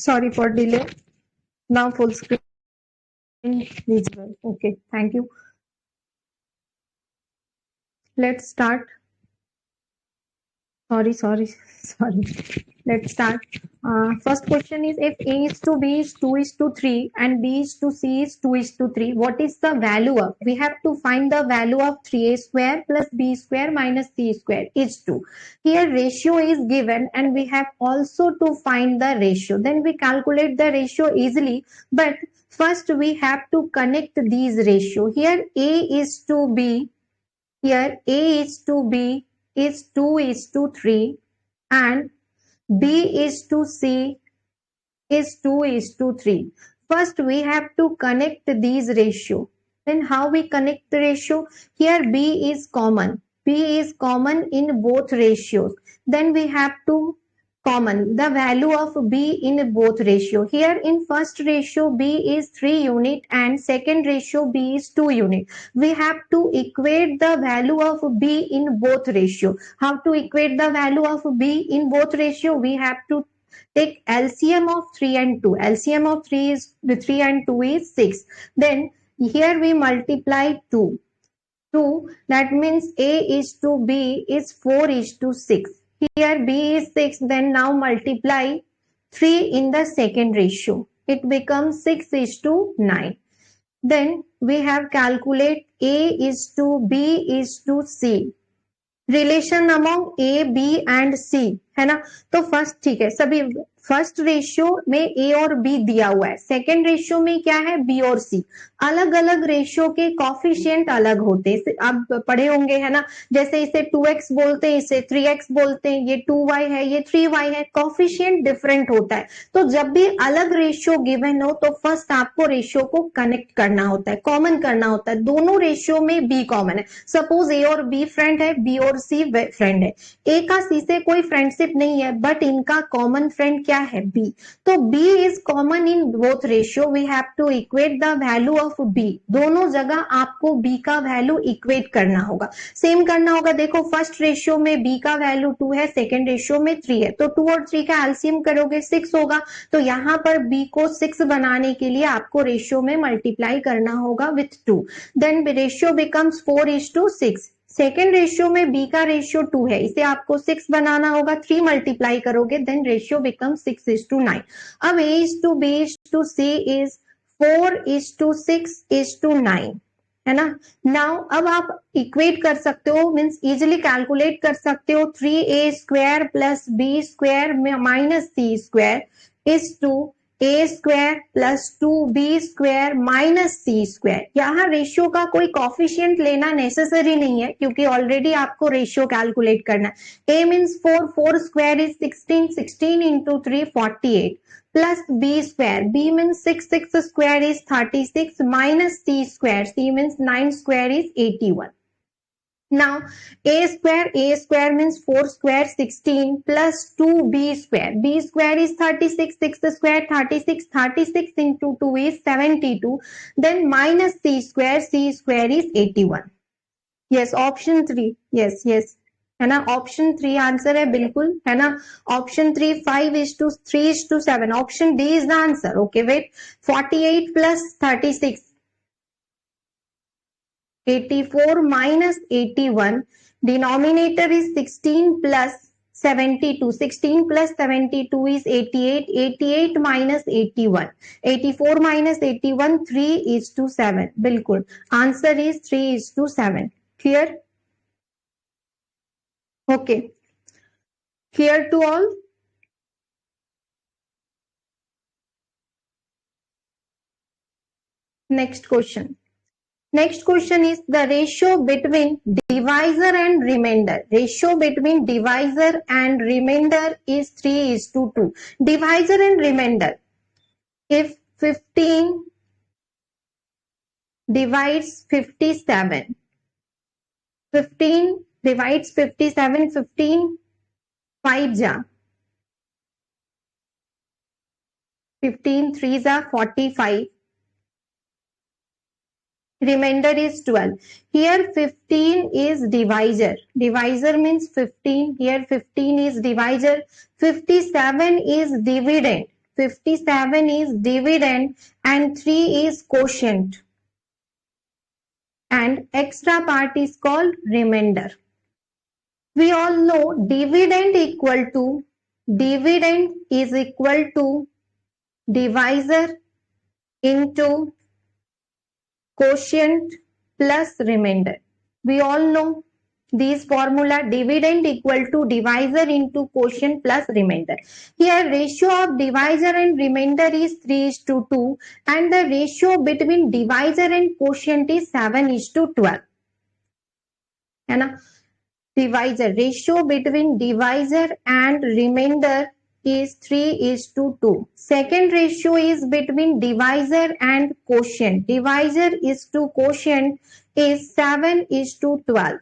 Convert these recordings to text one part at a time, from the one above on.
Sorry for delay. Now full screen visible. Okay, thank you. Let's start. Sorry. Let's start. First question is, if A is to B is 2 is to 3 and B is to C is 2 is to 3, what is the value of? We have to find the value of 3A square plus B square minus C square is 2. Here ratio is given and we have also to find the ratio. Then we calculate the ratio easily, but first we have to connect these ratio. Here A is to B, here A is to B is 2 is to 3 and B is to C is 2 is to 3. First we have to connect these ratio. Then how we connect the ratio? Here B is common. B is common in both ratios. Then we have to common the value of B in both ratio. Here in first ratio B is 3 unit and second ratio B is 2 unit. We have to equate the value of B in both ratio. How to equate the value of B in both ratio? We have to take LCM of 3 and 2. LCM of 3 and 2 is 6. Then here we multiply 2. 2, that means A is to B is 4 is to 6. Here B is 6, then now multiply 3 in the second ratio. It becomes 6 is to 9. Then we have calculate A is to B is to C. Relation among A B and C है ना. तो first ठीक है, सभी first ratio में ए और B दिया हुआ है, सेकेंड रेशियो में क्या है बी और सी. अलग अलग रेशियो के कॉफिशिएंट अलग होते हैं, आप पढ़े होंगे है ना. जैसे इसे 2x बोलते हैं, इसे 3x बोलते हैं, ये 2y है, ये 3y है, कॉफिशिएंट डिफरेंट होता है. तो जब भी अलग रेशियो गिवन हो तो फर्स्ट आपको रेशियो को कनेक्ट करना होता है, कॉमन करना होता है. दोनों रेशियो में बी कॉमन है. सपोज ए और बी फ्रेंड है, बी और सी फ्रेंड है. ए का सी से कोई फ्रेंडशिप नहीं है, बट इनका कॉमन फ्रेंड क्या है बी. तो B is common in both ratio. We have to equate the value of B. दोनों जगह आपको बी का वैल्यू इक्वेट करना होगा, सेम करना होगा. देखो फर्स्ट रेशियो में बी का वैल्यू 2 है, सेकेंड रेशियो में 3 है, तो 2 और 3 का एलसीएम करोगे 6 होगा. तो यहां पर बी को 6 बनाने के लिए आपको रेशियो में मल्टीप्लाई करना होगा with 2. Then ratio becomes 4 is to 6. Second ratio में बी का रेशियो 2 है, इसे आपको 6 बनाना होगा, 3 मल्टीप्लाई करोगे, then ratio become 6 is to 9. अब A is to B is to C is 4 is to 6 is to 9 है ना. नाउ अब आप इक्वेट कर सकते हो, मीन्स इजिली कैलकुलेट कर सकते हो. 3A square plus B square minus C square is to A square plus 2B square minus C square. यहाँ रेशियो का कोई कॉफिशिएंट लेना नेसेसरी नहीं है, क्योंकि ऑलरेडी आपको रेशियो कैलकुलेट करना है. A means 4, 4 square is 16, 16 into 3 48 plus B square, B means 6, 6 square is 36 minus C square, C means 9 square is 81. Now A square means 4 square 16 plus 2B square. B square is 36, 6 square 36, 36 into 2 is 72. Then minus C square is 81. Yes, option 3. Yes है ना, option 3 answer है बिल्कुल है ना. Option 3 5 is to 3 is to 7. Option D is the answer. Okay, wait. 48 plus 36. 84 minus 81. Denominator is 16 plus 72. 16 plus 72 is 88. 88 minus 81. 84 minus 81. 3 is to 7. बिल्कुल answer is 3 is to 7. Clear? Okay. Clear to all? Next question. Next question is the ratio between divisor and remainder. Ratio between divisor and remainder is 3 is to 2. Divisor and remainder. If 15 divides 57, 15 divides 57, 15 5 ja. 15 3 ja 45. Remainder is 12. Here 15 is divisor. Divisor means 15. Here 15 is divisor. 57 is dividend. 57 is dividend and 3 is quotient. And extra part is called remainder. We all know dividend is equal to divisor into quotient plus remainder. We all know this formula, dividend equal to divisor into quotient plus remainder. Here ratio of divisor and remainder is 3:2 and the ratio between divisor and quotient is 7:12. है ना? Divisor, ratio between divisor and remainder is 3:2. Second ratio is between divisor and quotient. Divisor is to quotient is 7:12.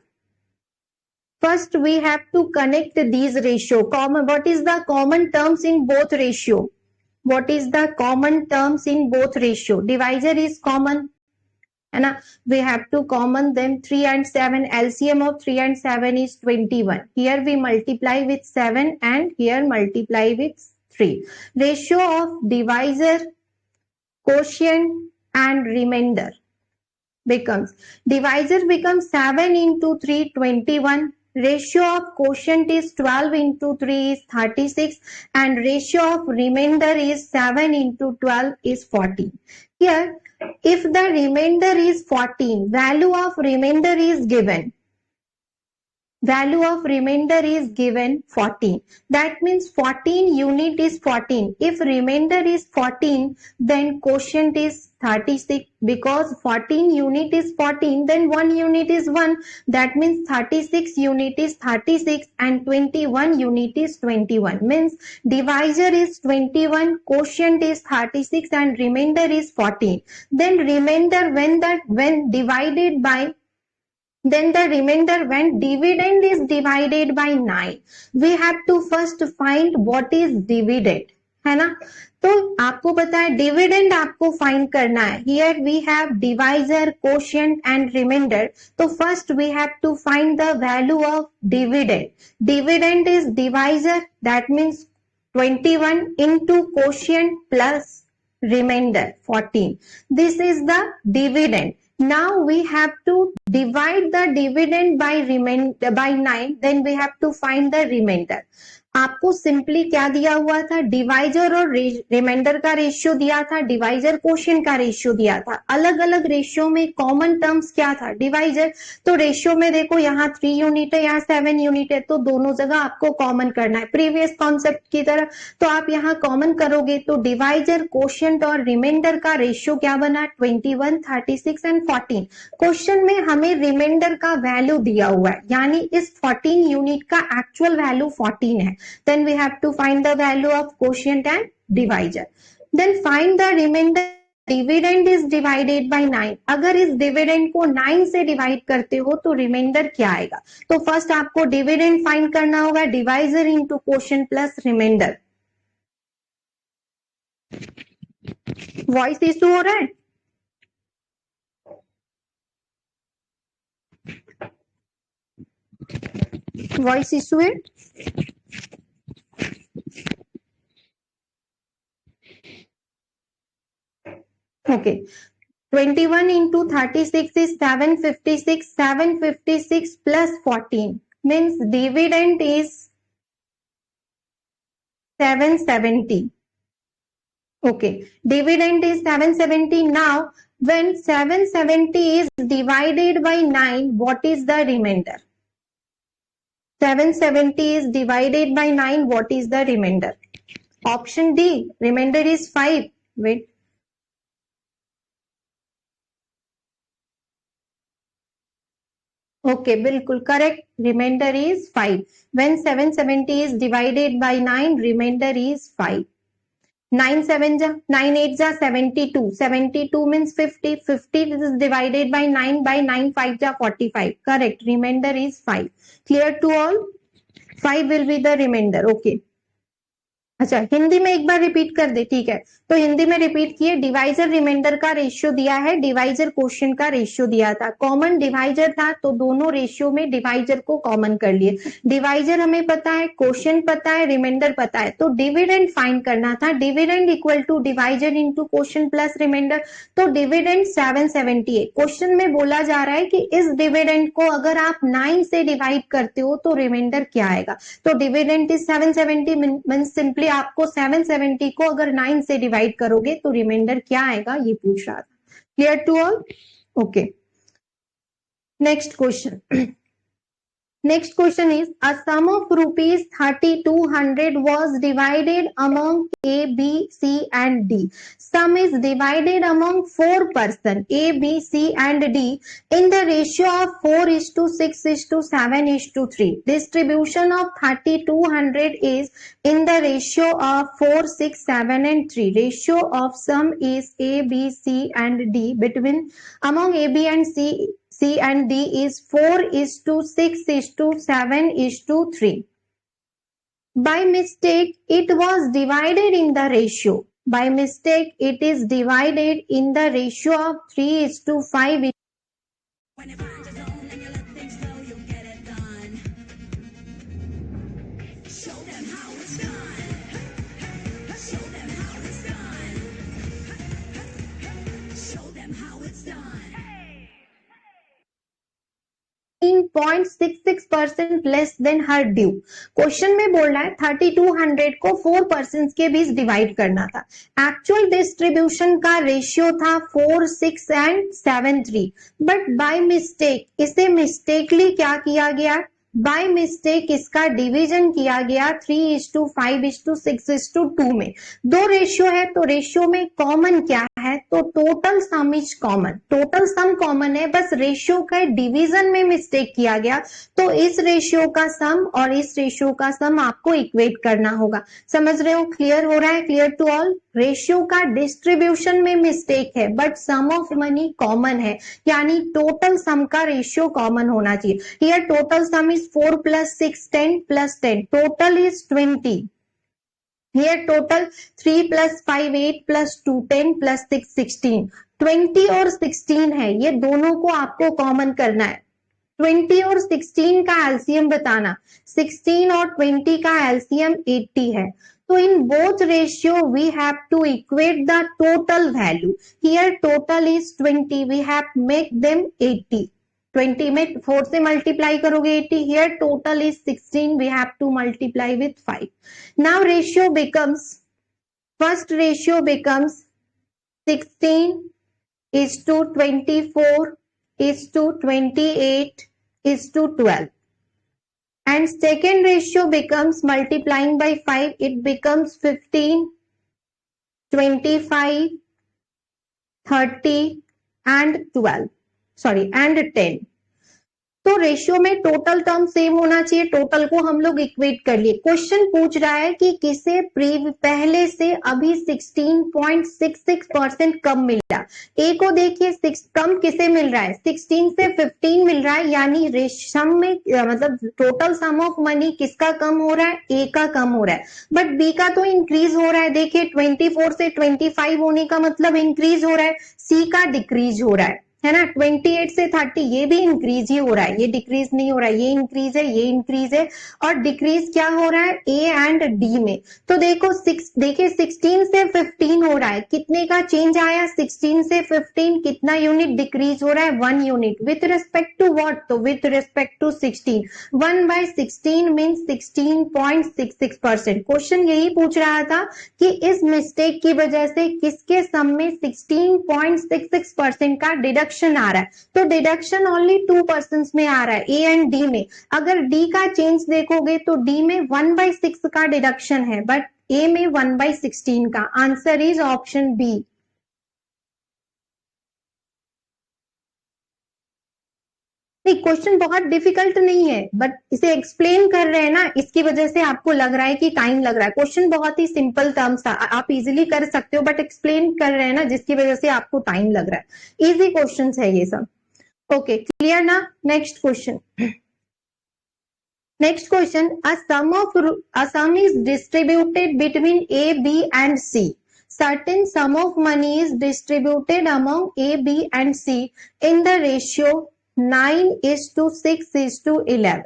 First, we have to connect these ratio. Common. What is the common terms in both ratio? What is the common terms in both ratio? Divisor is common. And we have to common them 3 and 7. LCM of 3 and 7 is 21. Here we multiply with 7 and here multiply with 3. Ratio of divisor, quotient and remainder becomes, divisor becomes 7 into 3, 21. Ratio of quotient is 12 into 3 is 36 and ratio of remainder is 7 into 12 is 14. Here, if the remainder is 14, value of remainder is given. Value of remainder is given 14. That means 14 unit is 14. If remainder is 14, then quotient is 36. Because 14 unit is 14, then 1 unit is 1. That means 36 unit is 36 and 21 unit is 21. Means divisor is 21, quotient is 36 and remainder is 14. Then remainder when divided by, then the remainder when dividend is divided by 9, we have to first find what is dividend, है ना? तो आपको पता है dividend आपको find करना है. Here we have divisor, quotient and remainder. तो first we have to find the value of dividend. Dividend is divisor, that means 21 into quotient plus remainder 14. This is the dividend. Now we have to divide the dividend by 9. Then we have to find the remainder. आपको simply क्या दिया हुआ था? Divisor और reminder का ratio दिया था, divisor quotient का रेशियो दिया था. अलग अलग रेशियो में कॉमन टर्म्स क्या था? डिवाइजर. तो रेशियो में देखो यहाँ 3 यूनिट है, यहाँ 7 यूनिट है, तो दोनों जगह आपको कॉमन करना है प्रीवियस कॉन्सेप्ट की तरह. तो आप यहाँ कॉमन करोगे तो डिवाइजर, कोशिएंट और रिमाइंडर का रेशियो क्या बना? 21, 36 एंड 14. क्वेश्चन में हमें रिमाइंडर का वैल्यू दिया हुआ है, यानी इस 14 यूनिट का एक्चुअल वैल्यू 14 है. Then we have to find the value of quotient and divisor. Then find the remainder. Dividend is divided by 9. अगर इस डिविडेंड को 9 से डिवाइड करते हो तो रिमाइंडर क्या आएगा? तो फर्स्ट आपको डिविडेंड फाइंड करना होगा, divisor into quotient plus remainder. Voice issue हो रहा है? वॉइस इशू है? Okay. 21 into 36 is 756. 756 plus 14 means dividend is 770. Okay. Dividend is 770. Now, when 770 is divided by 9, what is the remainder? 770 is divided by 9. What is the remainder? Option D. Remainder is 5. Wait. Okay, बिल्कुल correct. Remainder is 5. When 770 is divided by 9, remainder is 5. 9 7 जा 9 8 जा 72. 72 means 50. 50 is divided by 9 by 9 5 जा 45. Correct. Remainder is 5. Clear to all? 5 will be the remainder. Okay. अच्छा, हिंदी में एक बार repeat कर दे, ठीक है। तो हिंदी में रिपीट किए, डिवाइजर रिमाइंडर का रेशियो दिया है, डिवाइजर क्वोशिएंट का रेशियो दिया था, कॉमन डिवाइजर था तो दोनों रेशियो में डिवाइजर को कॉमन कर लिए। डिवाइजर हमें पता है, क्वोशिएंट पता है, रिमाइंडर पता है, तो डिविडेंड फाइंड करना था। Dividend equal to divisor into quotient plus remainder, तो डिविडेंड 778। क्वेश्चन में बोला जा रहा है कि इस डिविडेंड को अगर आप 9 से डिवाइड करते हो तो रिमाइंडर क्या आएगा। तो डिविडेंड इज 770, मींस सिंपली आपको 770 को अगर 9 से डिवाइड करोगे तो रिमाइंडर क्या आएगा, ये पूछ रहा था। Clear to all? Okay, next question. Next question is, a sum of rupees 3200 was divided among A, B, C and D. Sum is divided among 4 persons A, B, C and D in the ratio of 4:6:7:3. Distribution of 3200 is in the ratio of 4, 6, 7 and 3. Ratio of sum is A, B, C and D between among A, B and C and D is 4:6:7:3. By mistake, it was divided in the ratio. By mistake, it is divided in the ratio of 3:5. When you find your zone and you let things flow, you get it done. Show them how it's done. Show them how it's done. Show them how it's done. 0.66% less than her due. Question में बोल रहा है 3200 को 4 person के बीच divide करना था। Actual distribution का ratio था 4, 6 एंड 7, 3, बट बाय मिस्टेक इसे मिस्टेकली क्या किया गया, बाय मिस्टेक इसका डिवीजन किया गया 3:5:6:2 में। दो रेशियो है तो रेशियो में कॉमन क्या है, तो total sum is common, total sum common है, बस रेशियो का डिवीजन में मिस्टेक किया गया। तो इस रेशियो का सम और इस रेशियो का सम आपको इक्वेट करना होगा। समझ रहे हो? क्लियर हो रहा है? Clear to all? रेशियो का डिस्ट्रीब्यूशन में मिस्टेक है but sum of money common है, यानी टोटल सम का रेशियो कॉमन होना चाहिए। Here total sum is 4 + 6 10 + 10, total is 20। Here total 3 + 5 8 + 2 10 + 6 16, 20 और 16 है, ये दोनों को आपको कॉमन करना है। 20 और 16 का एलसीएम बताना, 16 और 20 का एलसीएम 80 है। तो in both ratio we have to equate the total value. Here total is 20, we have make them 80. 20 में 4 से मल्टीप्लाई करोगे 80, here total is 16, we have to multiply with 5. Now ratio becomes, first ratio becomes 16:24:28:12, and second ratio becomes multiplying by 5, it becomes 15, 25, 30 and 12, sorry and 10. तो ratio में total term same होना चाहिए, total को हम लोग equate कर लिए। Question पूछ रहा है कि किसे पहले से अभी 16.66% कम मिला। ए को देखिए, कम किसे मिल रहा है, 16 से 15 मिल रहा है, यानी रेशम में मतलब टोटल सम ऑफ मनी किसका कम हो रहा है, ए का कम हो रहा है, बट बी का तो इंक्रीज हो रहा है। देखिए 24 से 25 होने का मतलब इंक्रीज हो रहा है, सी का डिक्रीज हो रहा है ना। 28 से 30 ये भी इंक्रीज ही हो रहा है, ये डिक्रीज नहीं हो रहा है, ये इंक्रीज है, ये इंक्रीज है, और डिक्रीज क्या हो रहा है, ए एंड डी में। तो देखो देखिए 16 से 15 हो रहा है, कितने का चेंज आया, 16 से 15 कितना यूनिट डिक्रीज हो रहा है, 1 unit. With respect to what, तो with respect to 16, 1/16 mean 16.66%। Question यही पूछ रहा था कि इस मिस्टेक की वजह से किसके सम में 16.66% का डिडक्शन आ रहा है। तो डिडक्शन ओनली 2 पर्सन में आ रहा है, ए एंड डी में। अगर डी का चेंज देखोगे तो डी में 1/6 का डिडक्शन है, बट ए में 1/16 का। Answer is option B. नहीं, क्वेश्चन बहुत डिफिकल्ट नहीं है, बट इसे एक्सप्लेन कर रहे हैं ना, इसकी वजह से आपको लग रहा है कि टाइम लग रहा है। क्वेश्चन बहुत ही सिंपल टर्म्स था, आप इजीली कर सकते हो, बट एक्सप्लेन कर रहे हैं ना, जिसकी वजह से आपको टाइम लग रहा है। इजी क्वेश्चन है ये सब। ओके, क्लियर ना? Next question. Next question, a sum is distributed between A, B and C. Certain sum of money is distributed among A, B and C in the ratio 9:6:11.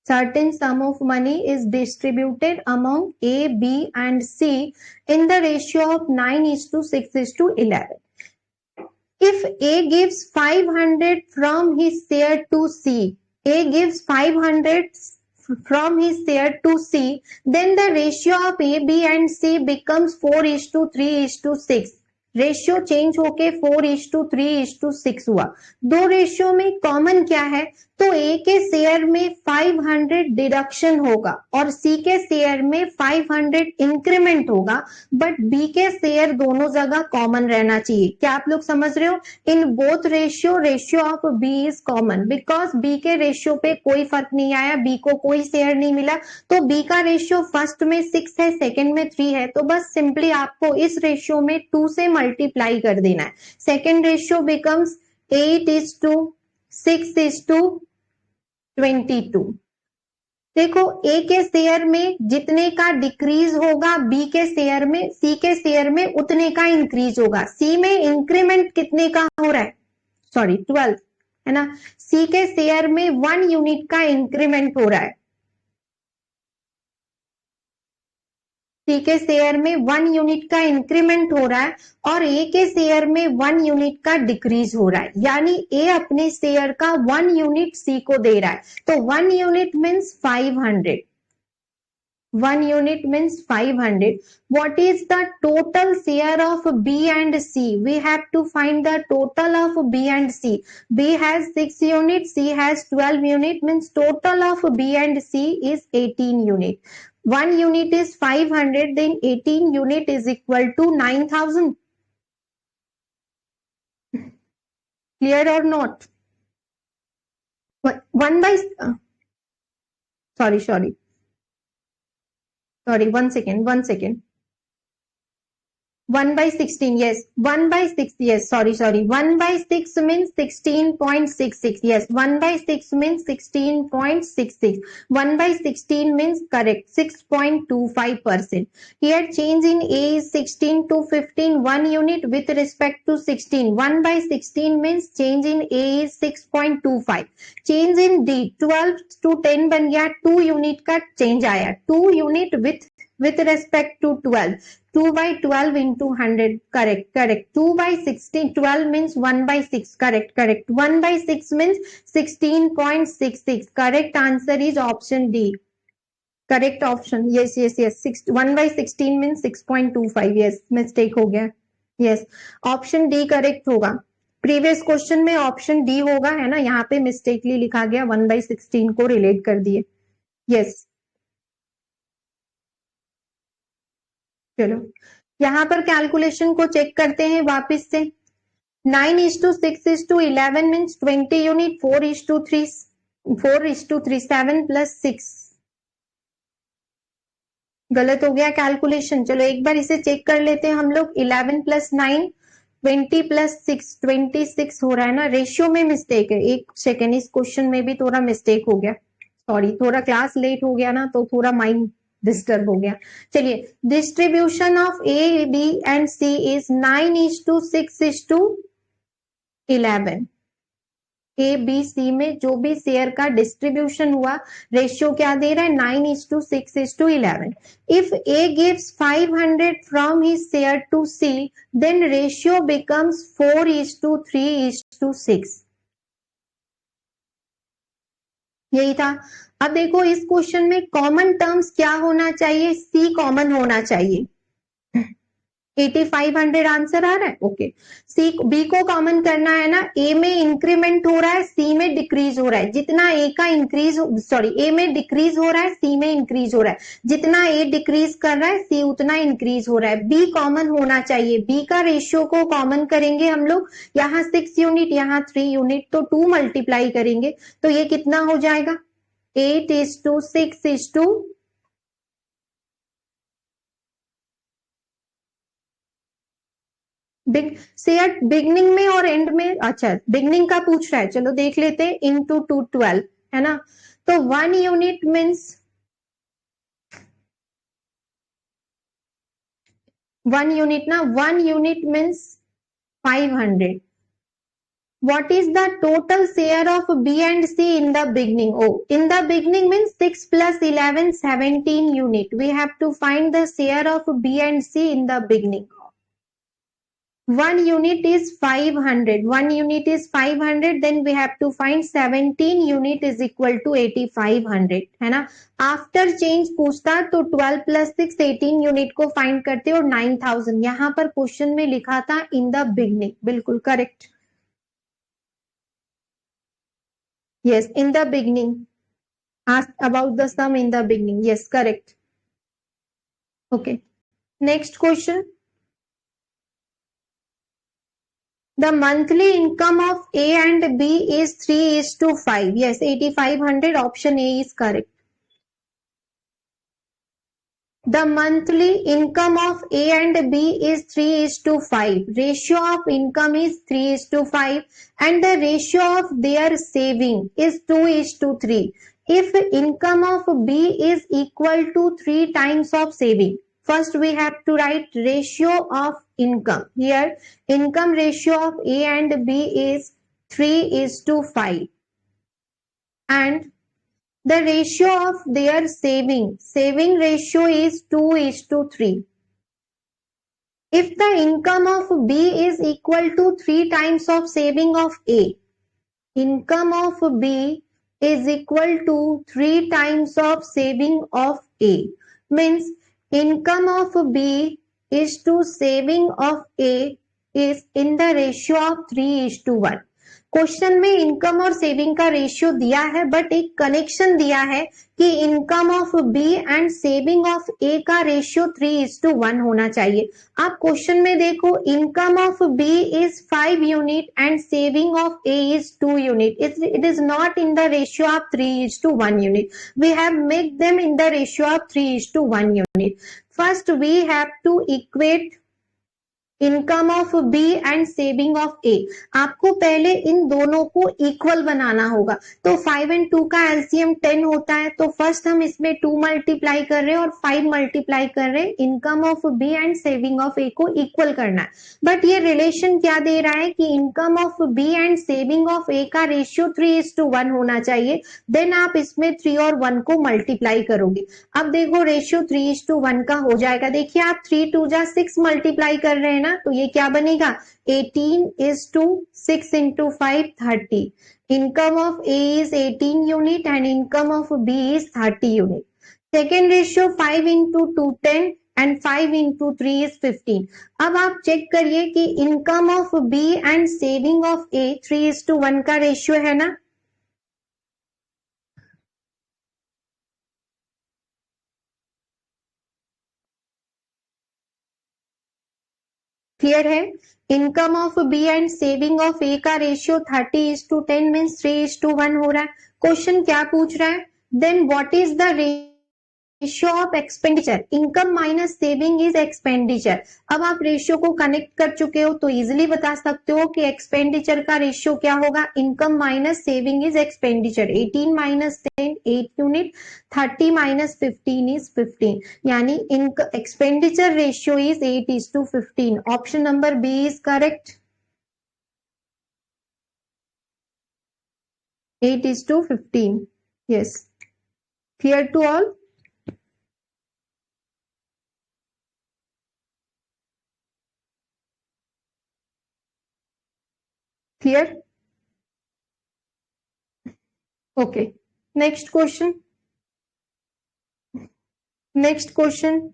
Certain sum of money is distributed among A, B and C in the ratio of 9:6:11. If A gives 500 from his share to C, A gives 500 from his share to C, then the ratio of A, B and C becomes 4:3:6. Ratio change होके 4:3:6 हुआ। दो ratio में common क्या है? तो ए के share में 500 deduction होगा और सी के शेयर में 500 इंक्रीमेंट होगा, बट बी के शेयर दोनों जगह कॉमन रहना चाहिए। क्या आप लोग समझ रहे हो? In both ratio of B is common, because B के रेशियो पे कोई फर्क नहीं आया, बी को कोई शेयर नहीं मिला, तो बी का रेशियो फर्स्ट में 6 है, सेकेंड में 3 है, तो बस सिंपली आपको इस रेशियो में 2 से मल्टीप्लाई कर देना है। Second ratio becomes 8:6:22। देखो ए के शेयर में जितने का डिक्रीज होगा बी के शेयर में, सी के शेयर में उतने का इंक्रीज होगा। सी में इंक्रीमेंट कितने का हो रहा है? सॉरी 12 है ना। सी के शेयर में 1 यूनिट का इंक्रीमेंट हो रहा है, सी के शेयर में 1 यूनिट का इंक्रीमेंट हो रहा है और ए के शेयर में 1 यूनिट का डिक्रीज हो रहा है, यानी ए अपने शेयर का 1 यूनिट सी को दे रहा है। तो 1 unit means 500, 1 unit means 500. What is the total share of B and C? We have to find the total of B and C. B has 6 units, C has 12 units, means total of B and C is 18 unit. 1 unit is 500, then 18 unit is equal to 9,000. Clear or not? 1 by, sorry, 1 second. 1 by 16, yes. 1 by 6, yes. Sorry. 1 by 6 means 16.66. Yes. 1 by 6 means 16.66. 1 by 16 means correct. 6.25%. Here change in A is 16 to 15, 1 unit with respect to 16. 1 by 16 means change in A is 6.25. Change in D 12 to 10 बन गया, 2 unit का change आया, 2 unit with respect to 12. 2 by 12 into 100, correct. 2 by 16, 12 means 1 by 6, correct. 1 by 6 means 16.66. Correct answer is option D. Correct option, yes. 1 by 16 means 6.25. yes, mistake हो गया, yes. Option D correct होगा। Previous question में option D होगा, है ना, यहाँ पे mistakenly लिखा गया 1 by 16 को रिलेट कर दिए, yes. चलो यहां पर कैलकुलेशन को चेक करते हैं वापस से। 9:6:11 मीन्स 20 यूनिट, 4:3 7 + 6 गलत हो गया कैलकुलेशन। चलो एक बार इसे चेक कर लेते हैं हम लोग। 11 + 9 20 + 6 26 हो रहा है ना, रेशियो में मिस्टेक है। एक सेकेंड, इस क्वेश्चन में भी थोड़ा मिस्टेक हो गया, सॉरी, थोड़ा क्लास लेट हो गया ना, तो थोड़ा माइंड डिस्टर्ब हो गया। चलिए, distribution of A B and C is 9:6:11। A B C में जो भी शेयर का डिस्ट्रीब्यूशन हुआ, रेशियो क्या दे रहा है? 9:6:11। If A gives 500 from his share to C, then ratio becomes 4:3:6। यही था। अब देखो इस क्वेश्चन में कॉमन टर्म्स क्या होना चाहिए? सी कॉमन होना चाहिए। 8500 आंसर आ रहा है, ओके। सी बी को कॉमन करना है ना। ए में इंक्रीमेंट हो रहा है, सी में डिक्रीज हो रहा है। जितना ए का इंक्रीज, सॉरी, ए में डिक्रीज हो रहा है, सी में इंक्रीज हो रहा है। जितना ए डिक्रीज कर रहा है, सी उतना इंक्रीज हो रहा है। बी कॉमन होना चाहिए। बी का रेशियो को कॉमन करेंगे हम लोग। यहाँ 6 यूनिट, यहाँ 3 यूनिट, तो 2 मल्टीप्लाई करेंगे, तो ये कितना हो जाएगा? 8:6 शेयर बिगनिंग में और एंड में। अच्छा, बिगनिंग का पूछ रहा है, चलो देख लेते हैं। into 2 12 है ना, तो 1 यूनिट मीन्स 1 यूनिट ना, 1 unit means 500. What is the total share of B and C in the beginning? Oh, in the beginning means 6 plus 11, 17 unit. We have to find the share of B and C in the beginning. 1 unit is 500. 1 unit is 500. Then we have to find 17 unit is equal to 8500. है ना? After change पूछता तो 12 plus 6 18 unit को find करते और 9000. यहाँ पर question में लिखा था in the beginning. बिल्कुल correct. Yes, in the beginning. Ask about the sum in the beginning. Yes, correct. Okay. Next question. The monthly income of A and B is 3:5. Yes, 8500. Option A is correct. The monthly income of A and B is 3:5. Ratio of income is 3:5 and the ratio of their saving is 2:3. If income of B is equal to 3 times of saving, first we have to write ratio of income. Here income ratio of A and B is 3:5 and the ratio of their saving ratio is 2:3. If the income of B is equal to 3 times of saving of A, income of B is equal to 3 times of saving of A, means income of B is to saving of A is in the ratio of 3:1. Question में income और saving का ratio दिया है but एक connection दिया है कि income of B and saving of A का रेशियो 3:1 होना चाहिए. आप क्वेश्चन में देखो income of B is 5 unit and saving of A is 2 unit. It is not in the ratio of 3:1 unit. We have make them in the ratio of 3:1 unit. First we have to equate income of B and saving of A. आपको पहले इन दोनों को equal बनाना होगा. तो 5 and 2 का LCM 10 होता है. तो फर्स्ट हम इसमें 2 मल्टीप्लाई कर रहे हैं और 5 मल्टीप्लाई कर रहे हैं. Income of B and saving of A को इक्वल करना है. बट ये रिलेशन क्या दे रहा है कि income of B and saving of A का रेशियो 3:1 होना चाहिए. देन आप इसमें 3 और 1 को मल्टीप्लाई करोगे. अब देखो रेशियो 3:1 का हो जाएगा. देखिए आप 3 2 जा 6 मल्टीप्लाई कर रहे हैं ना, तो ये क्या बनेगा 18:6 into 5 30. Income of A is 18 unit and income of B is 30 unit. Second ratio 5 into 2 10 and 5 into 3 is 15. अब आप चेक करिए कि income of B and saving of A 3:1 का रेशियो है ना. क्लियर है. Income of B and saving of A का ratio 30:10 means 3:1 हो रहा है. क्वेश्चन क्या पूछ रहा है, then what is the ratio of expenditure. Income minus saving is expenditure. अब आप रेशियो को कनेक्ट कर चुके हो तो इजिली बता सकते हो कि एक्सपेंडिचर का रेशियो क्या होगा. Income minus saving is expenditure. 18 minus 10 8 unit. 30 minus 15 is 15. यानी expenditure ratio is 8:15. Option number B is correct. 8:15. yes. Clear to all? Clear? Okay. Next question. Next question.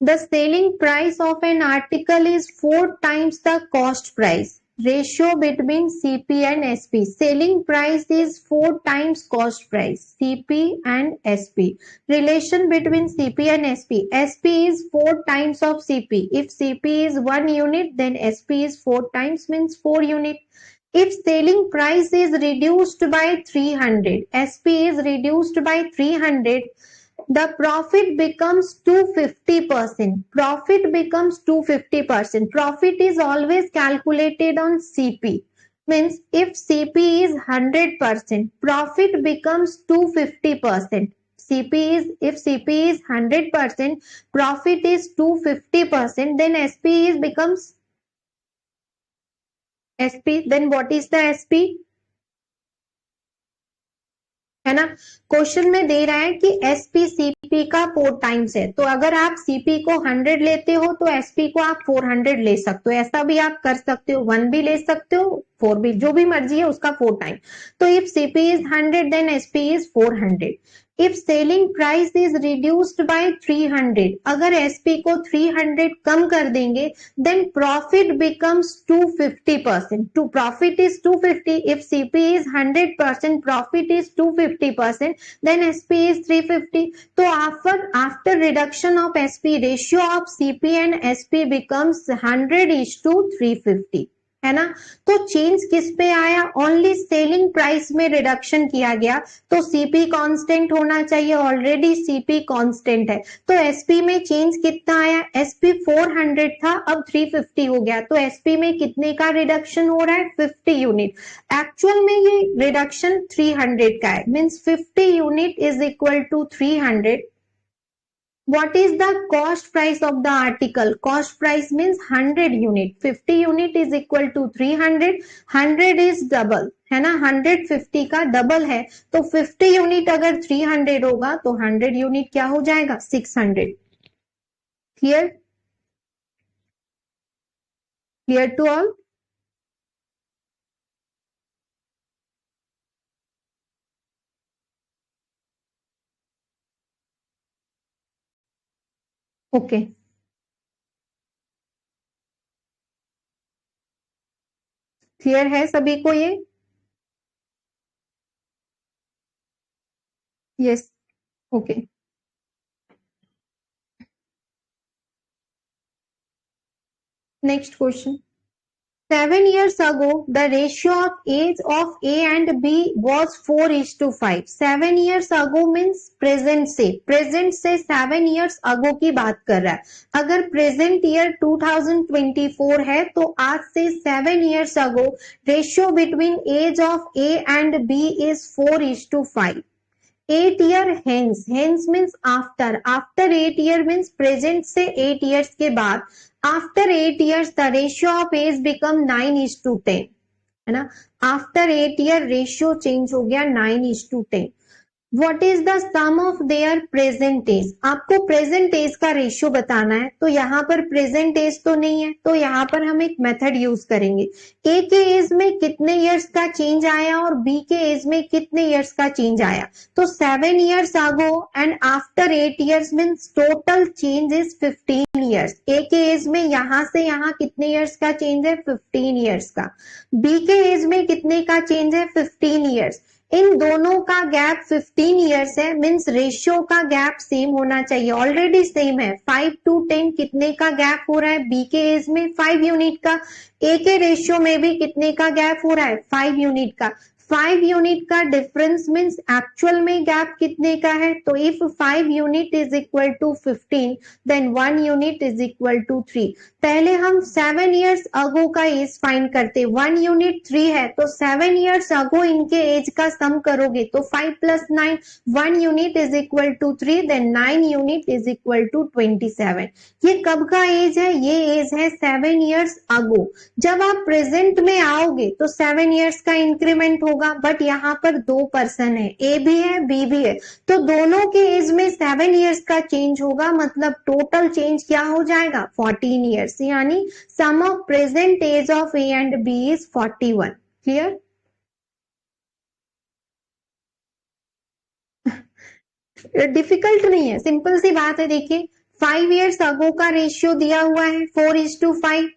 The selling price of an article is 4 times the cost price. Ratio between CP and SP. Selling price is 4 times cost price. CP and SP. Relation between CP and SP. SP is 4 times of CP. If CP is 1 unit, then SP is 4 times means 4 unit. If selling price is reduced by 300, SP is reduced by 300, the profit becomes 250%. Profit becomes 250%. Profit is always calculated on CP. means if CP is 100%, profit becomes 250%. If CP is 100%, profit is 250%, then SP is becomes SP. Then what is the SP? है ना, question में दे रहा है कि SP CP का 4 times है, तो अगर आप सीपी को 100 लेते हो तो एसपी को आप 400 ले सकते हो, ऐसा भी आप कर सकते हो, 1 भी ले सकते हो, 4 भी, जो भी मर्जी है उसका 4 टाइम। तो if CP is 100 then SP is 400। If selling price is reduced by 300, अगर एसपी को 300 कम कर देंगे then profit becomes 250%। To profit is 250, if CP is 100%, profit is 250%, then SP is 350। तो after reduction of SP, ratio of CP and SP becomes 100:350, है ना। तो change किस पे आया? ओनली सेलिंग प्राइस में रिडक्शन किया गया, तो सीपी कांस्टेंट होना चाहिए, ऑलरेडी सीपी कांस्टेंट है। तो एसपी में चेंज कितना आया? एसपी 400 था, अब 350 हो गया, तो एसपी में कितने का रिडक्शन हो रहा है? 50 यूनिट। एक्चुअल में ये रिडक्शन 300 का है, means 50 unit is equal to 300। What is the cost price of the article? Cost price means 100 unit. 50 unit is equal to 300. 100 is double, है ना, 150 का डबल है, तो 50 यूनिट अगर 300 होगा तो 100 यूनिट क्या हो जाएगा? 600। Clear? Clear to all? Okay, clear है सभी को ये? Yes, okay. Next question. 7 years ago, the ratio of age of A and B was 4:5. 7 years ago means present से 7 years ago की बात कर रहा है। अगर प्रेजेंट ईयर 2024 है तो आज से 7 years ago ratio between age of A and B is 4:5. 8 year hence means after 8 year means present से 8 years के बाद, after 8 years the ratio of age become 9:10, है ना। आफ्टर 8 year रेशियो चेंज हो गया 9:10। What is the sum of their present age? आपको present as का ratio बताना है, तो यहाँ पर प्रेजेंट एज तो नहीं है, तो यहाँ पर हम एक मेथड यूज करेंगे। ए के एज में कितने इयर्स का चेंज आया और बी के एज में कितने इयर्स का चेंज आया? तो 7 years ago and after 8 years means total change is 15 years। ए के एज में यहाँ से यहाँ कितने इयर्स का चेंज है? 15 years का। बी के एज में कितने का चेंज है? 15 years। इन दोनों का गैप 15 इयर्स है, मींस रेशियो का गैप सेम होना चाहिए, ऑलरेडी सेम है। 5 to 10 कितने का गैप हो रहा है? बी के एज में 5 यूनिट का। ए के रेशियो में भी कितने का गैप हो रहा है? 5 यूनिट का। 5 यूनिट का डिफरेंस मींस एक्चुअल में गैप कितने का है? तो if 5 unit is equal to 15 then 1 unit is equal to 3। पहले हम 7 years अगो का एज फाइंड करते, 1 यूनिट 3 है, तो 7 years अगो इनके एज का सम करोगे तो 5 + 9, 1 unit is equal to 3, then 9 unit is equal to 27। ये कब का एज है? ये एज है 7 years अगो। जब आप प्रेजेंट में आओगे तो 7 years का इंक्रीमेंट होगा, बट यहाँ पर 2 पर्सन है, ए भी है बी भी है, तो दोनों के एज में 7 years का चेंज होगा, मतलब टोटल चेंज क्या हो जाएगा? 14 years। यानी sum of present age of A and B is 41। Clear? Difficult नहीं है, सिंपल सी बात है। देखिए 5 years अगो का रेशियो दिया हुआ है 4:5,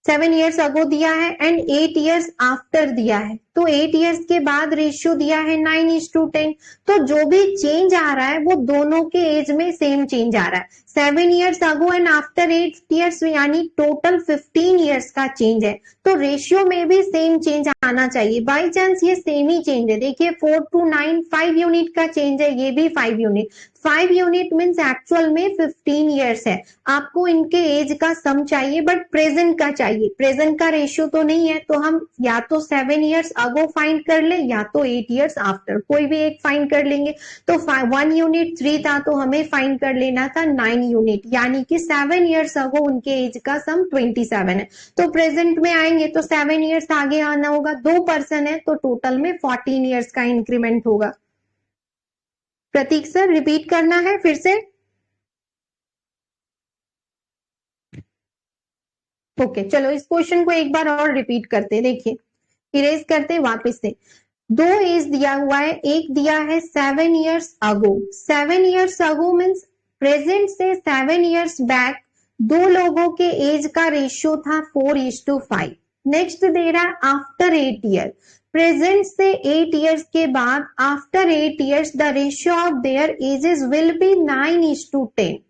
7 years अगो दिया है एंड 8 years आफ्टर दिया है, तो 8 इयर्स के बाद रेशियो दिया है 9:10। तो जो भी चेंज आ रहा है वो दोनों के एज में सेम चेंज आ रहा है। 7 years ago and after 8 years यानी टोटल 15 इयर्स का चेंज है। तो रेशियो में भी सेम चेंज आना चाहिए। बाई चांस ये सेम ही चेंज है, देखिए 4 to 9 5 यूनिट का चेंज है, ये भी 5 यूनिट। 5 यूनिट मीन्स एक्चुअल में 15 इयर्स है। आपको इनके एज का सम चाहिए बट प्रेजेंट का चाहिए, प्रेजेंट का रेशियो तो नहीं है, तो हम या तो 7 इयर्स अगो फाइंड कर ले या तो 8 इयर्स आफ्टर, कोई भी एक फाइंड कर लेंगे। तो 1 यूनिट 3 था तो हमें फाइंड कर लेना था 9 यूनिट, यानी कि 7 इयर्स अगो उनके एज का सम 27 है। तो प्रेजेंट में आएंगे तो 7 इयर्स आगे आना होगा, 2 पर्सन है तो टोटल में 14 इयर्स का इंक्रीमेंट होगा। प्रतीक सर रिपीट करना है फिर से? ओके चलो इस क्वेश्चन को एक बार और रिपीट करते हैं। देखिए इरेज करते हैं वापस से। दो एज दिया हुआ है, एक दिया है 7 years ago. 7 years ago means present से 7 इयर्स बैक दो लोगों के एज का रेशियो था 4:5। नेक्स्ट दे रहा है आफ्टर 8 ईयर, प्रेजेंट से 8 इयर्स के बाद after 8 years the ratio of their edges will be 9:10।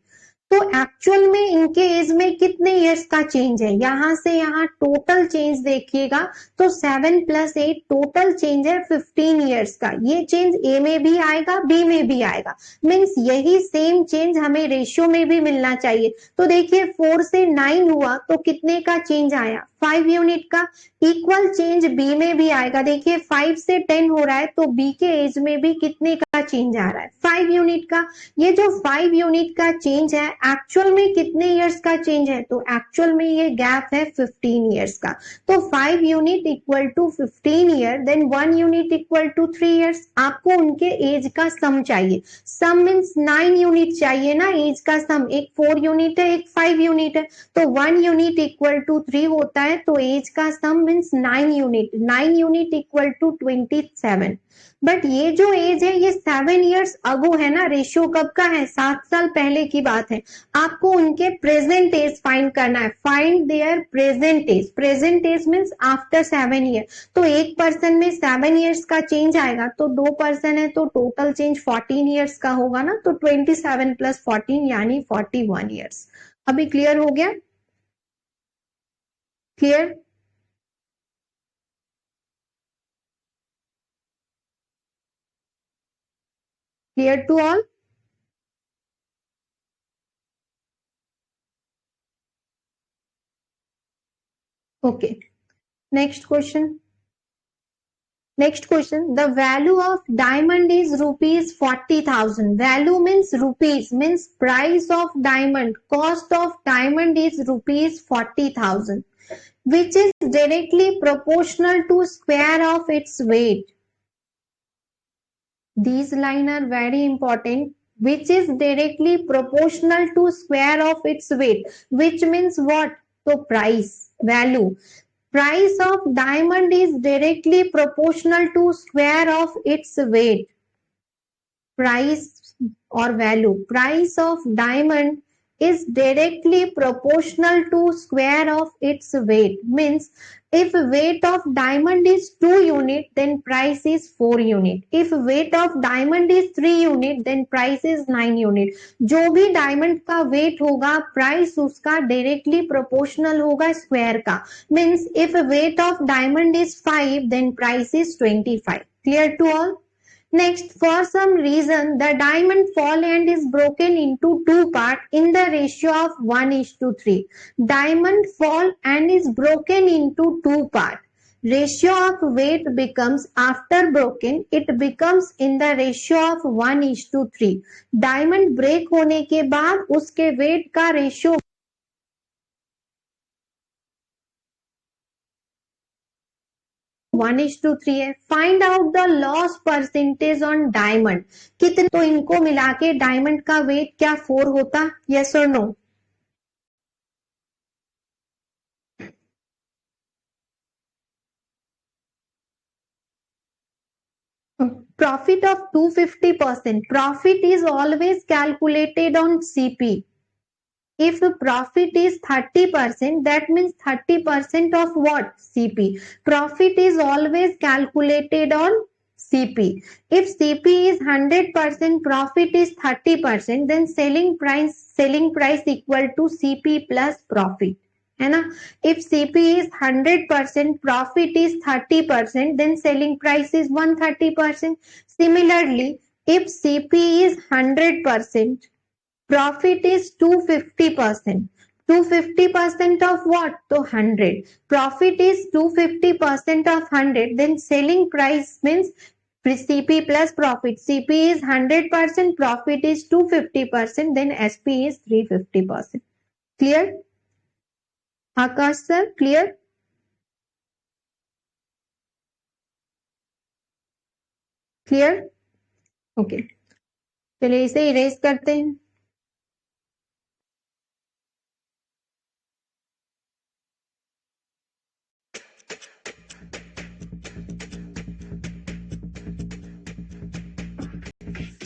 तो एक्चुअल में इनके एज में कितने इयर्स का चेंज है, यहां से यहां टोटल चेंज देखिएगा तो 7 + 8 टोटल चेंज है 15 इयर्स का। ये चेंज ए में भी आएगा बी में भी आएगा, मीन्स यही सेम चेंज हमें रेशियो में भी मिलना चाहिए। तो देखिए 4 से 9 हुआ तो कितने का चेंज आया, 5 यूनिट का। इक्वल चेंज बी में भी आएगा, देखिए 5 से 10 हो रहा है तो बी के एज में भी कितने का चेंज आ रहा है, 5 यूनिट का। ये जो 5 यूनिट का चेंज है एक्चुअल में कितने इयर्स का चेंज है, तो एक्चुअल में ये गैप है 15 इयर्स का। तो 5 unit equal to 15 year, then 1 unit equal to 3 years. आपको उनके एज का सम चाहिए, सम मीन्स 9 यूनिट चाहिए ना एज का सम, एक 4 यूनिट है एक 5 यूनिट है, तो 1 यूनिट इक्वल टू 3 होता है, तो एज का sum means 9 unit, 9 unit equal to 27। But ये जो एज है ये 7 इयर्स अगो है ना, रेशियो कब का है, 7 साल पहले की बात है। आपको उनके प्रेजेंट एज फाइंड करना है, find their present age. Present age means after 7 year. तो एक पर्सन में 7 इयर्स का चेंज आएगा, तो 2 पर्सन है तो टोटल चेंज 14 इयर्स का होगा ना, तो 27 + 14 यानी 41 इयर्स। अभी क्लियर हो गया? Clear? Clear to all? Okay next question. Next question, the value of diamond is rupees 40,000. Value means rupees, means price of diamond. Cost of diamond is rupees 40,000, which is directly proportional to square of its weight. These lines are very important. Which is directly proportional to square of its weight. Which means what? So price, value. Price of diamond is directly proportional to square of its weight. Price or value, price of diamond is directly proportional to square of its weight, means if weight of diamond is 2 unit then price is 4 unit, if weight of diamond is 3 unit then price is 9 unit। जो भी diamond का wait होगा price उसका directly proportional होगा square का, means if weight of diamond is 5 then price is 25। clear to all? Next, for some reason, the diamond fall and is broken into two parts in the ratio of 1:3. Diamond fall and is broken into two parts. Ratio of weight becomes, after broken, it becomes in the ratio of 1:3. Diamond break होने के बाद उसके weight का ratio 1:3 है। Find out the loss percentage on diamond, कितने, तो इनको मिला के डायमंड का वेट क्या 4 होता, यस और no? Profit of 250%, profit is always calculated on CP, If profit is 30%, that means 30% of what? CP. Profit is always calculated on CP. If CP is 100%, profit is 30%, then selling price equal to CP plus profit. है ना? If CP is 100%, profit is 30%, then selling price is 130%. Similarly, if CP is 100%, profit is 250%. 250% of what? So 100. Profit is 250% of 100. Then selling price means CP plus profit. CP is 100%, profit is 250%, then SP is 350%. Clear? Akash sir, clear? Clear? Okay. चलिए इसे erase करते हैं.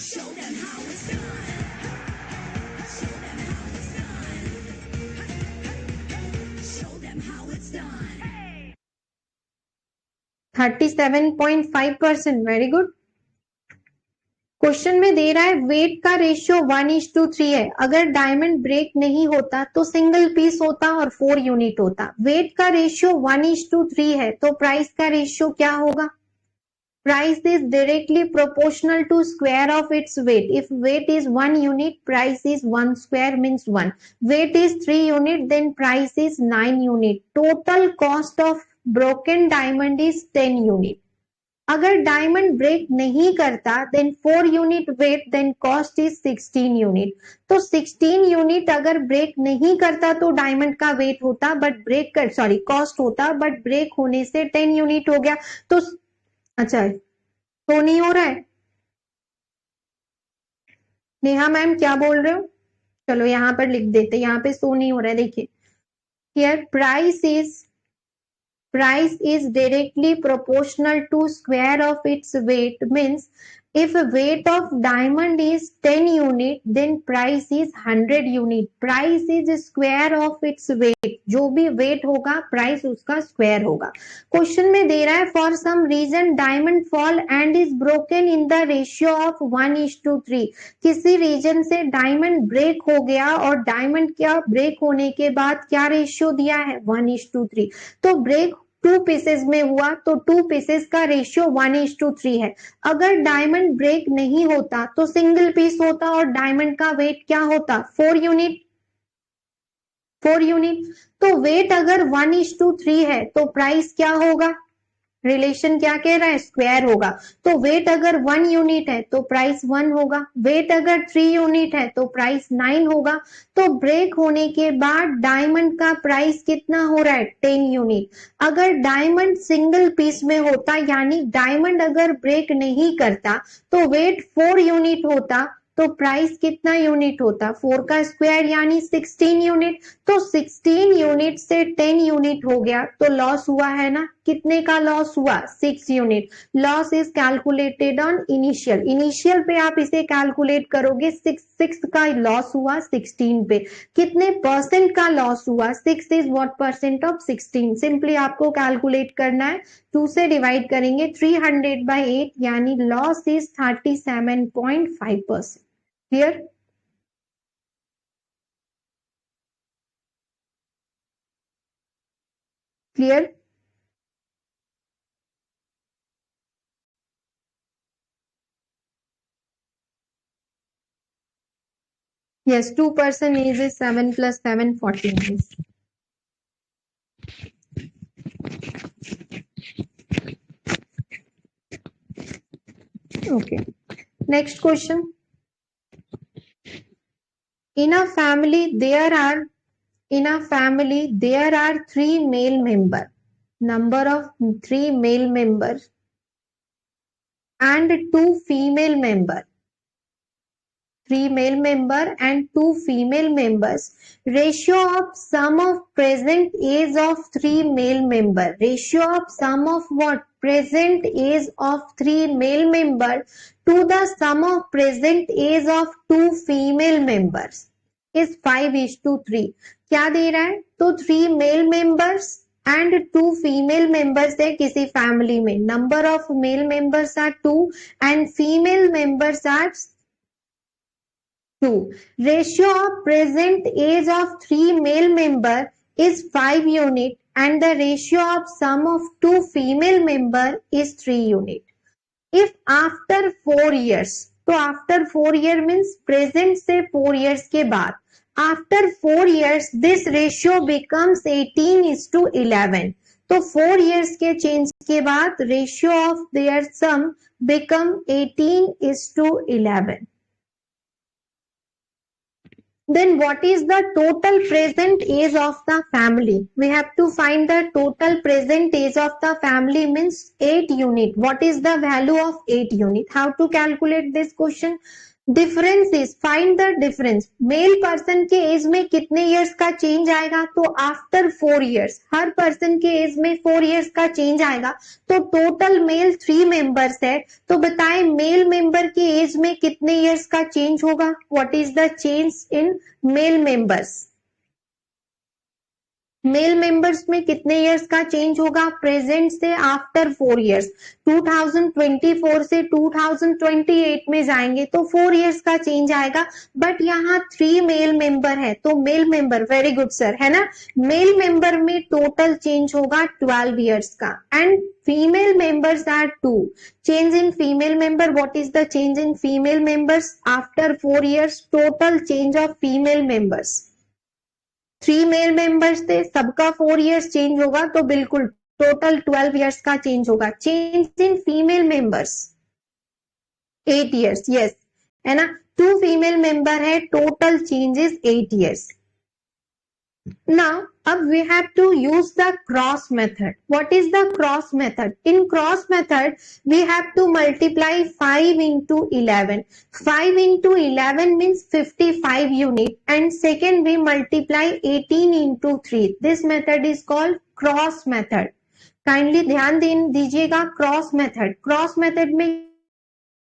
Show them how it's done. Show them how it's done. Show them how it's done. 37.5%. Very good. Question में दे रहा है wait का ratio 1:3 है. अगर डायमंड ब्रेक नहीं होता तो सिंगल पीस होता और 4 यूनिट होता. वेट का रेशियो 1:3 है तो प्राइस का रेशियो क्या होगा? Price is directly proportional to square of its weight. If weight is 1 unit, price is 1 square means 1. Weight is 3 unit, then price is 9 unit. Total cost of broken diamond is 10 unit. अगर diamond break नहीं करता then 4 unit weight then cost is 16 unit. तो 16 unit अगर break नहीं करता तो diamond का wait होता बट ब्रेक कर सॉरी कॉस्ट होता बट ब्रेक होने से 10 यूनिट हो गया. तो अच्छा तो नहीं हो रहा है. नेहा मैम क्या बोल रहे हो? चलो यहां पर लिख देते. यहाँ पे सो नहीं हो रहा है. देखिए here price is directly proportional to square of its weight. Means if weight of diamond is 10 unit then price is 100 unit. Price is square of its weight. जो भी weight होगा price उसका square होगा. क्वेश्चन में दे रहा है for some reason diamond fall and is broken in the ratio of 1:3. किसी reason से डायमंड ब्रेक हो गया और डायमंड क्या ब्रेक होने के बाद क्या रेशियो दिया है? 1:3. तो ब्रेक 2 पीसेस में हुआ तो 2 पीसेस का रेशियो 1:3 है. अगर डायमंड ब्रेक नहीं होता तो सिंगल पीस होता और डायमंड का वेट क्या होता? 4 यूनिट. 4 यूनिट. तो वेट अगर 1:3 है तो प्राइस क्या होगा? रिलेशन क्या कह रहा है? स्क्वायर होगा. तो वेट अगर 1 यूनिट है तो प्राइस 1 होगा. वेट अगर 3 यूनिट है तो प्राइस 9 होगा. तो ब्रेक होने के बाद डायमंड का प्राइस कितना हो रहा है? 10 यूनिट. अगर डायमंड सिंगल पीस में होता यानी डायमंड अगर ब्रेक नहीं करता तो वेट 4 यूनिट होता तो प्राइस कितना यूनिट होता? 4 का स्क्वायर यानी 16 यूनिट. तो 16 यूनिट से 10 यूनिट हो गया तो लॉस हुआ है ना. कितने का लॉस हुआ? 6 unit. Loss is calculated on initial पे आप इसे कैलकुलेट करोगे. 6 का लॉस हुआ 16 पे. कितने परसेंट का लॉस हुआ? 6 is what percent of 16. Simply आपको कैलकुलेट करना है. 2 से डिवाइड करेंगे. 300/8 यानी loss is 37.5%. Clear? Clear? Yes, 2% is 7 plus 7, 14 is. Okay. Next question. In a family, there are 3 male members. Number of 3 male members and 2 female members. 3 male member and 2 female members. Ratio of sum of present age of 3 male member. Ratio of sum of what? Present age of 3 male member to the sum of present age of 2 female members is 5:3. क्या दे रहा है? तो 3 male members and 2 female members है किसी family में. Number of male members are 2 and female members are 2. Ratio of present age of 3 male member is 5 unit and the ratio of sum of 2 female member is 3 unit. If after 4 years, तो after 4 year means present से 4 years के बाद, after 4 years this ratio becomes 18:11. तो 4 years के change के बाद ratio of their sum become 18:11. Then what is the total present age of the family? We have to find the total present age of the family means 8 unit. What is the value of 8 unit? How to calculate this question? Difference is, find the difference. Male person के as में कितने years का change आएगा? तो after 4 years हर person के as में 4 years का change आएगा. तो टोटल मेल 3 मेंबर्स है. तो बताएं मेल मेंबर के एज में कितने इयर्स का चेंज होगा? What is the change in male members? Male members में कितने इयर्स का चेंज होगा? प्रेजेंट से आफ्टर 4 इयर्स 2024 से 2028 में जाएंगे तो 4 इयर्स का चेंज आएगा. बट यहाँ 3 मेल मेंबर है तो male member, very good sir, है ना, मेल मेंबर में टोटल चेंज होगा 12 इयर्स का and female members are 2. Change in female member, what is the change in female members after 4 years? Total change of female members, 3 male members थे, सबका 4 years change होगा तो बिल्कुल total 12 years का change होगा. Change in female members 8 years, yes, है ना. 2 female member है, total change is 8 years. Now, we have to use the cross method. What is the cross method? In cross method, we have to multiply 5 into 11. 5 into 11 means 55 unit and second we multiply 18 into 3. This method is called cross method. Kindly ध्यान दीजिएगा cross method. Cross method में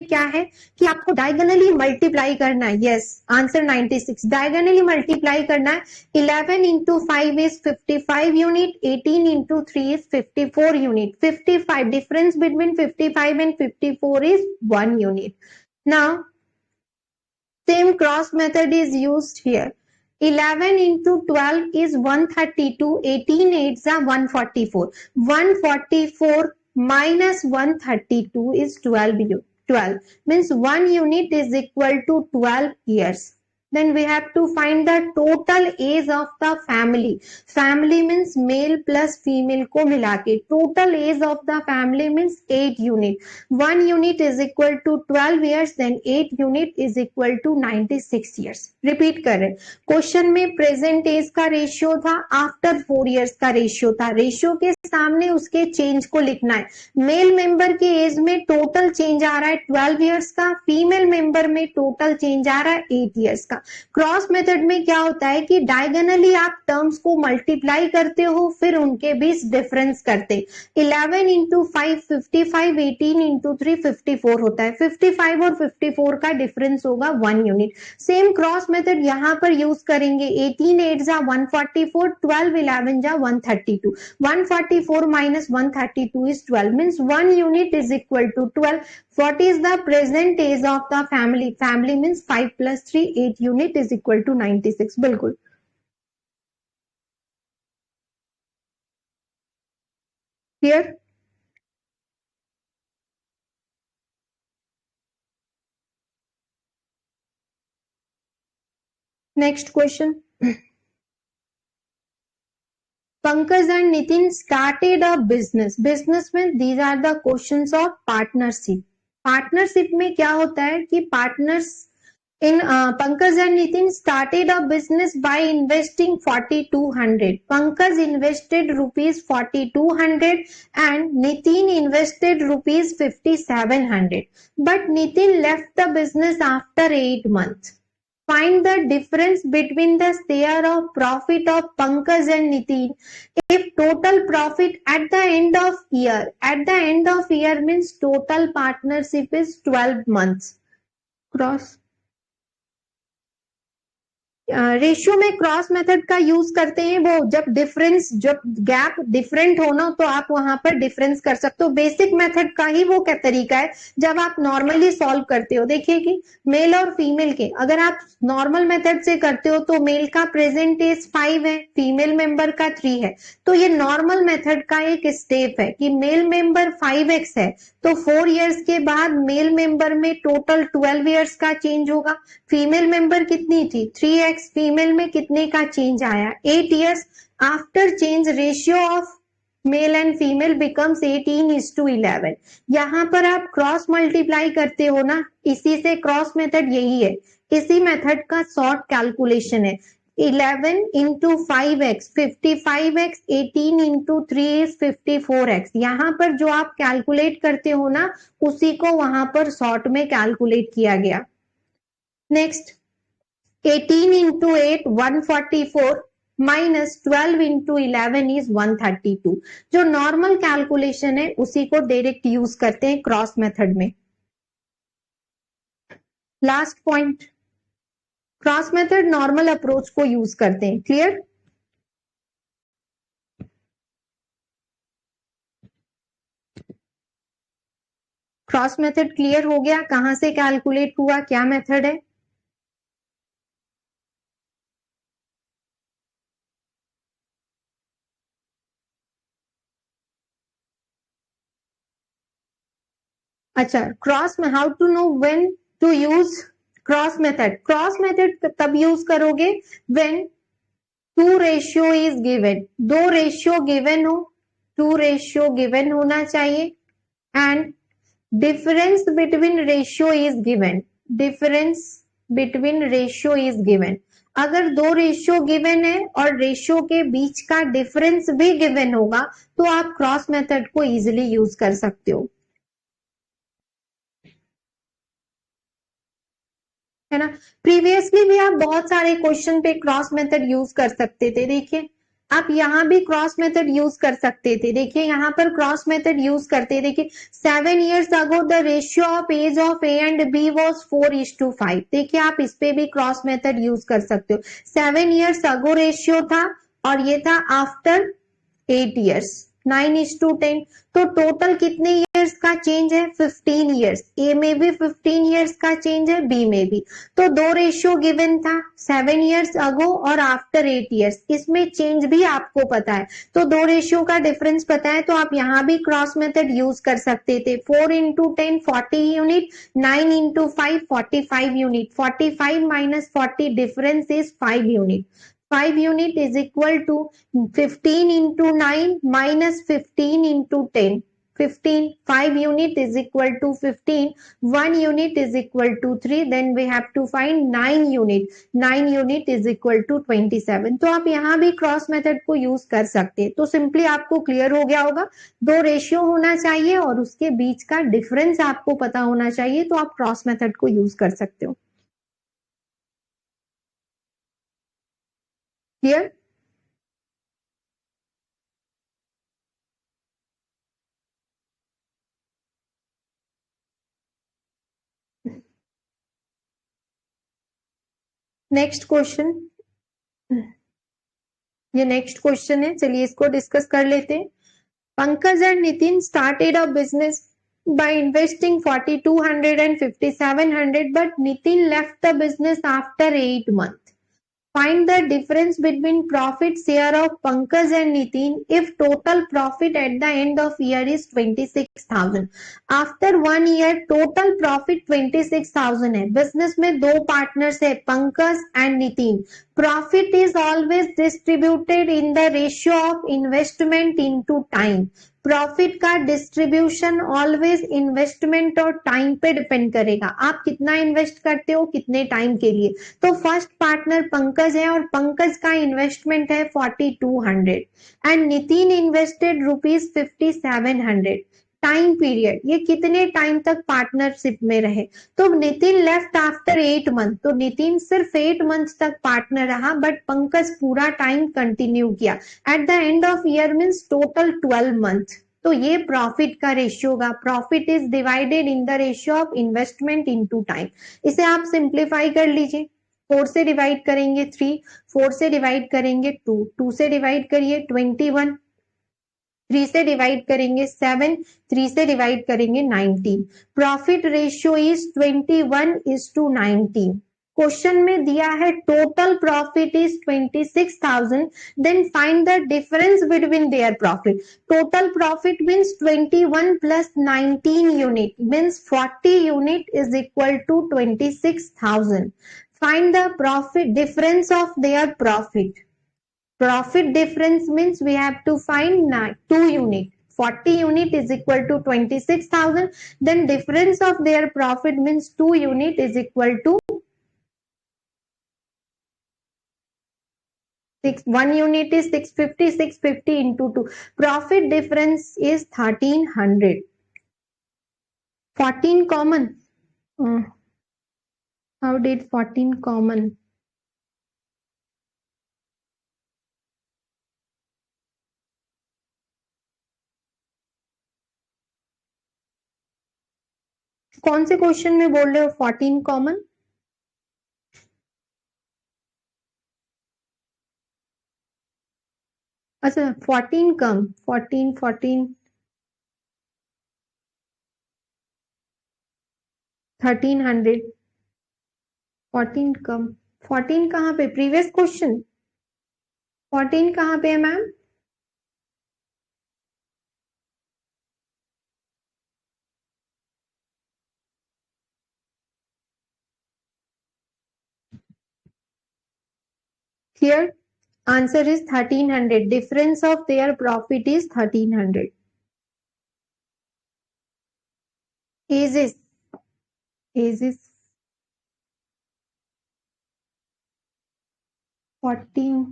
क्या है कि आपको diagonally multiply करना है. Yes, answer 96. Diagonally multiply करना है. 11 into 5 is 55 unit, 18 into 3 is 54 unit. 55, difference between 55 and 54 is 1 unit. Now same cross method is used here. 11 into 12 is 132. 18 8s are 144. 144 minus 132 is 12 means 1 unit is equal to 12 years. Then we have to find the total age of the family. Family means male plus female को मिला के total age of the family means 8 unit. 1 unit is equal to 12 years, then 8 unit is equal to 96 years. Repeat कर रहे. Question में present as का ratio था, after 4 years का ratio था. रेशियो के सामने उसके चेंज को लिखना है. मेल मेंबर के एज में टोटल चेंज आ रहा है 12 इयर्स का, फीमेल मेंबर में टोटल चेंज आ रहा है 8 इयर्स का. क्रॉस मेथड में क्या होता है कि डायगोनली आप टर्म्स को मल्टीप्लाई करते हो फिर उनके बीच डिफरेंस करते. 11 इंटू 5 55, 18 इंटू 3 54 होता है. 55 और 54 का डिफरेंस होगा 1 यूनिट. सेम क्रॉस मेथड यहां पर यूज करेंगे. 18 8 जा 144, 12 11 जा 132. 144 minus 132 is 12 means 1 unit is equal to 12. What is the present age of the family? Family means 5 plus 3 8 unit is equal to 96. बिल्कुल clear. Next question. Pankaj and Nitin started a business. Business में these are the questions of partnership. Partnership में क्या होता है कि partners in Pankaj and Nitin started a business by investing 4,200. Pankaj invested rupees 4,200 and Nitin invested rupees 5,700. But Nitin left the business after 8 months. Find the difference between the share of profit of Pankaj and Nitin. If total profit at the end of year means total partnership is 12 months. Cross. Ratio में cross method का use करते हैं वो जब gap different होना तो आप वहां पर डिफरेंस कर सकते हो। बेसिक मेथड का ही वो क्या तरीका है जब आप नॉर्मली सॉल्व करते हो। देखिए कि मेल और फीमेल के अगर आप नॉर्मल मेथड से करते हो तो मेल का प्रेजेंट एज 5 है, फीमेल मेंबर का 3 है। तो ये नॉर्मल मेथड का एक स्टेप है कि मेल मेंबर 5x है तो 4 इयर्स के बाद मेल मेंबर में टोटल 12 इयर्स का चेंज होगा। फीमेल मेंबर कितनी थी 3x, फीमेल में कितने का चेंज आया 8 years. After change ratio of male and female becomes 18:11। यहाँ पर आप क्रॉस मल्टीप्लाई करते हो ना, इसी से क्रॉस मेथड यही है, इसी मेथड का शॉर्ट कैलकुलेशन है। 11 into 5x 55x, 18 into 3 is 54x। यहाँ पर जो आप कैलकुलेट करते हो ना उसी को वहां पर शॉर्ट में कैलकुलेट किया गया। Next 18 into 8 144 minus 12 into 11 is 132। जो नॉर्मल कैलकुलेशन है उसी को डायरेक्ट यूज करते हैं क्रॉस मेथड में। Last point, cross method normal approach को यूज करते हैं। क्लियर? क्रॉस मेथड क्लियर हो गया, कहां से कैलकुलेट हुआ, क्या मेथड है? अच्छा, क्रॉस में how to know when to use cross method. Cross method तब यूज करोगे when 2 ratio is given, 2 ratio given हो, 2 रेशियो गिवन होना चाहिए and difference between ratio is given, difference between ratio is given. अगर 2 ratio given है और ratio के बीच का डिफरेंस भी गिवन होगा तो आप क्रॉस मेथड को इजीली यूज कर सकते हो, है ना। प्रीवियसली भी आप बहुत सारे क्वेश्चन पे क्रॉस मेथड यूज कर सकते थे। देखिए आप यहाँ भी क्रॉस मेथड यूज कर सकते थे। देखिए यहाँ पर क्रॉस मेथड यूज करते, देखिए 7 years ago the ratio of age of A and B was 4:5। देखिए आप इस पे भी क्रॉस मेथड यूज कर सकते हो। 7 years अगो रेशियो था और ये था आफ्टर 8 years 9:10। तो टोटल कितने इयर्स का चेंज है 15 इयर्स। ए में भी 15 इयर्स का चेंज है, बी में भी। तो 2 रेशियो गिवन था 7 इयर्स अगो और आफ्टर 8 इयर्स, इसमें चेंज भी आपको पता है तो 2 रेशियो का डिफरेंस पता है तो आप यहाँ भी क्रॉस मेथड यूज कर सकते थे। 4 into 10 40 unit, 9 into 5 45 unit, 45 minus 40 difference is 5 unit. 5 unit is equal to 15 into 9 minus 15 into 10, 15, 5 unit is equal to 15, 1 unit is equal to 3, then we have to find 9 unit, 9 unit is equal to 27। तो आप यहाँ भी cross method को use कर सकते हैं। तो simply आपको क्लियर हो गया होगा, 2 रेशियो होना चाहिए और उसके बीच का डिफरेंस आपको पता होना चाहिए तो आप क्रॉस मेथड को यूज कर सकते हो। क्लियर? नेक्स्ट क्वेश्चन, ये नेक्स्ट क्वेश्चन है, चलिए इसको डिस्कस कर लेते हैं। Pankaj and Nitin started a business by investing 4200 and 5700, but Nitin left the business after 8 months. Find the difference between profit share of Pankaj and Nitin if total profit at the end of year is 26,000. After 1 year total profit 26,000 है। Business में 2 partners है Pankaj and Nitin. Profit is always distributed in the ratio of investment into time. Profit का distribution always investment और time पे depend करेगा, आप कितना invest करते हो कितने टाइम के लिए। तो फर्स्ट पार्टनर पंकज है और पंकज का इन्वेस्टमेंट है 4200 and Nitin invested ₹5700। Time period, ये कितने टाइम तक पार्टनरशिप में रहे। तो नितिन लेफ्ट आफ्टर 8 मंथ, तो नितिन सिर्फ 8 मंथ तक पार्टनर रहा बट पंकज पूरा टाइम कंटिन्यू किया। At the end of year means total 12 month. तो ये प्रॉफिट का रेशियो होगा, profit is divided in the ratio of investment into time. इसे आप सिंप्लीफाई कर लीजिए, 4 से डिवाइड करेंगे 3, 4 से डिवाइड करेंगे 2, 2 से डिवाइड करिए 21, 3 से डिवाइड करेंगे 7, 3 से डिवाइड करेंगे 19। Profit ratio is 21:19। क्वेश्चन में दिया है total profit is 26,000, then find the difference between their profit. Total profit means 21 plus 19 unit means 40 unit is equal to 26,000। Find the profit difference of their profit. Profit difference means we have to find 2 unit. 40 unit is equal to 26,000. Then difference of their profit means 2 unit is equal to 1 unit is 650, 650 into 2. Profit difference is 1300. 14 common. How did 14 common? कौन से question में बोल रहे हो 14 common? अच्छा 14 कम, 14 13 1300, 14 कम, 14 कहाँ पे? Previous question 14 कहाँ पे है ma'am? Here answer is 1300. Difference of their profit is 1300. Age is 14.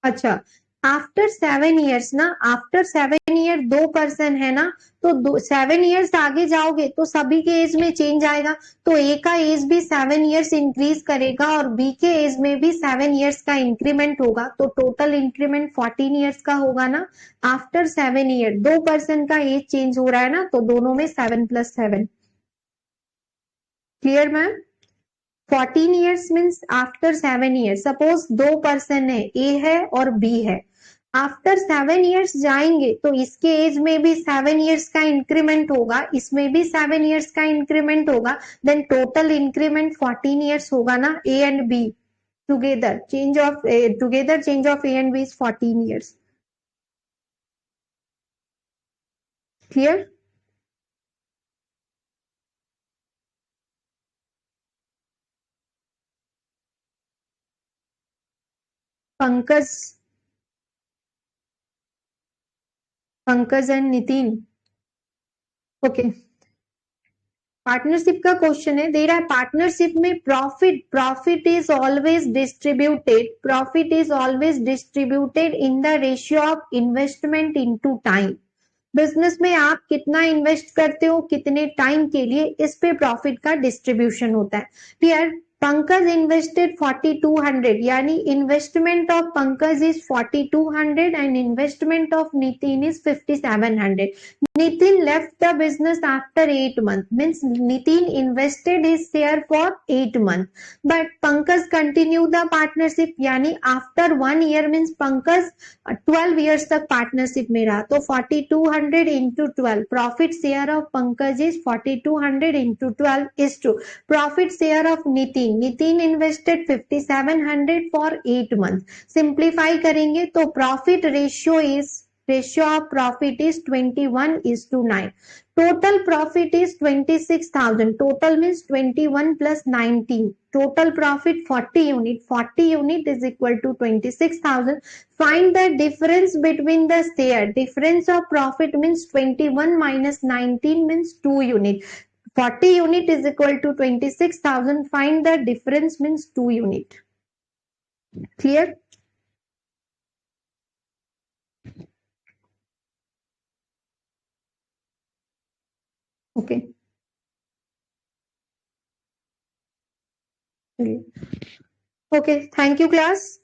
अच्छा आफ्टर 7 ईयर्स ना, आफ्टर 7 ईयर 2% है ना, तो 7 ईयर्स आगे जाओगे तो सभी के एज में चेंज आएगा, तो ए का एज भी 7 ईयर्स इंक्रीज करेगा और बी के एज में भी 7 ईयर्स का इंक्रीमेंट होगा, तो टोटल इंक्रीमेंट 14 ईयर्स का होगा ना। आफ्टर 7 ईयर 2% का एज चेंज हो रहा है ना, तो दोनों में 7 + 7। Clear ma'am? 14 years means after 7 years. Suppose 2% है, ए है और बी है, आफ्टर 7 ईयर्स जाएंगे तो इसके एज में भी 7 ईयर्स का इंक्रीमेंट होगा, इसमें भी 7 ईयर्स का इंक्रीमेंट होगा, देन टोटल इंक्रीमेंट 14 ईयर्स होगा ना। A and B together change of A and B is 14 years. Clear? Pankaj and Nitin. Okay partnership का क्वेश्चन है, दे रहा है पार्टनरशिप में profit is always distributed in the ratio of investment into time. Business में आप कितना इन्वेस्ट करते हो कितने टाइम के लिए, इस पे प्रॉफिट का डिस्ट्रीब्यूशन होता है। क्लियर? पंकज इन्वेस्टेड 4200, यानी investment of Pankaj is 4200 and investment of Nitin is 5700। Nitin left the business after 8 months. Means Nitin invested his share for 8 months. But Pankaj continued the partnership. यानी after 1 year means Pankaj 12 years तक partnership में रहा. तो 4200 into 12. Profit share of Pankaj is 4200 into 12 is to profit share of Nitin. Nitin invested 5700 for 8 months. Simplify करेंगे तो profit ratio of profit is 21:9. Total profit is 26,000. Total means 21 plus 19. Total profit 40 unit. 40 unit is equal to 26,000. Find the difference between the share. Difference of profit means 21 minus 19 means 2 unit. 40 unit is equal to 26,000. Find the difference means 2 unit. Clear? Okay. Okay. Thank you, class.